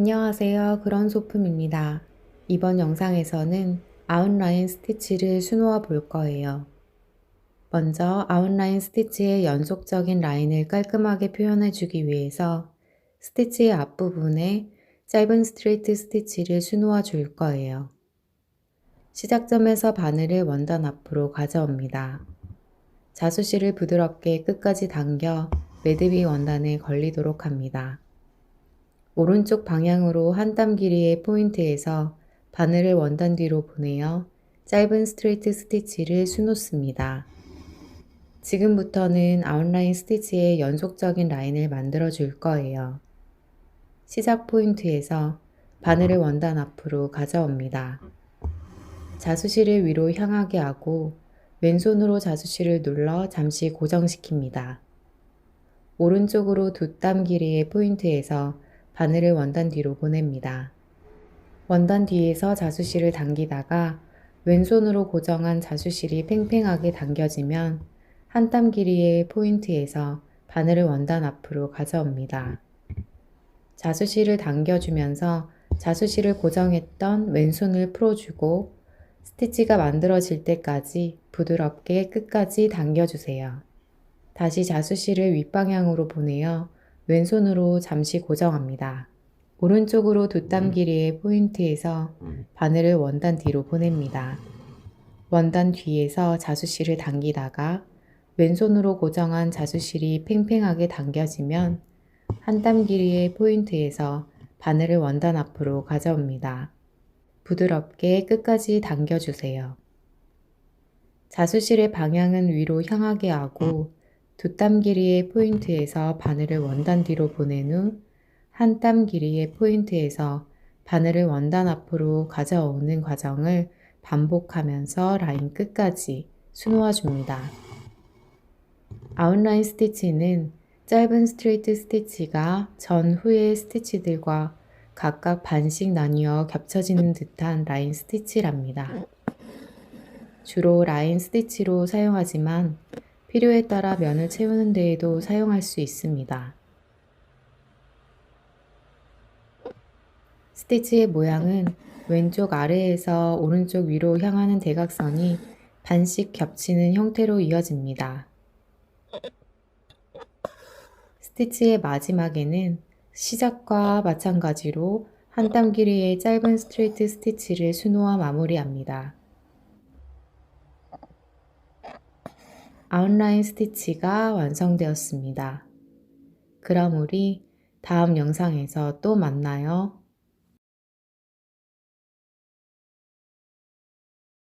안녕하세요. 그런소품입니다. 이번 영상에서는 아웃라인 스티치를 수놓아 볼 거예요. 먼저 아웃라인 스티치의 연속적인 라인을 깔끔하게 표현해 주기 위해서 스티치의 앞부분에 짧은 스트레이트 스티치를 수놓아 줄 거예요. 시작점에서 바늘을 원단 앞으로 가져옵니다. 자수실을 부드럽게 끝까지 당겨 매듭이 원단에 걸리도록 합니다. 오른쪽 방향으로 한 땀 길이의 포인트에서 바늘을 원단 뒤로 보내어 짧은 스트레이트 스티치를 수놓습니다. 지금부터는 아웃라인 스티치의 연속적인 라인을 만들어 줄 거예요. 시작 포인트에서 바늘을 원단 앞으로 가져옵니다. 자수실을 위로 향하게 하고 왼손으로 자수실을 눌러 잠시 고정시킵니다. 오른쪽으로 두 땀 길이의 포인트에서 바늘을 원단 뒤로 보냅니다. 원단 뒤에서 자수실을 당기다가 왼손으로 고정한 자수실이 팽팽하게 당겨지면 한 땀 길이의 포인트에서 바늘을 원단 앞으로 가져옵니다. 자수실을 당겨주면서 자수실을 고정했던 왼손을 풀어주고 스티치가 만들어질 때까지 부드럽게 끝까지 당겨주세요. 다시 자수실을 윗방향으로 보내어 왼손으로 잠시 고정합니다. 오른쪽으로 두 땀 길이의 포인트에서 바늘을 원단 뒤로 보냅니다. 원단 뒤에서 자수실을 당기다가 왼손으로 고정한 자수실이 팽팽하게 당겨지면 한 땀 길이의 포인트에서 바늘을 원단 앞으로 가져옵니다. 부드럽게 끝까지 당겨주세요. 자수실의 방향은 위로 향하게 하고 두 땀 길이의 포인트에서 바늘을 원단 뒤로 보낸 후 한 땀 길이의 포인트에서 바늘을 원단 앞으로 가져오는 과정을 반복하면서 라인 끝까지 수놓아 줍니다. 아웃라인 스티치는 짧은 스트레이트 스티치가 전후의 스티치들과 각각 반씩 나뉘어 겹쳐지는 듯한 라인 스티치랍니다. 주로 라인 스티치로 사용하지만 필요에 따라 면을 채우는 데에도 사용할 수 있습니다. 스티치의 모양은 왼쪽 아래에서 오른쪽 위로 향하는 대각선이 반씩 겹치는 형태로 이어집니다. 스티치의 마지막에는 시작과 마찬가지로 한 땀 길이의 짧은 스트레이트 스티치를 수놓아 마무리합니다. 아웃라인 스티치가 완성되었습니다. 그럼 우리 다음 영상에서 또 만나요.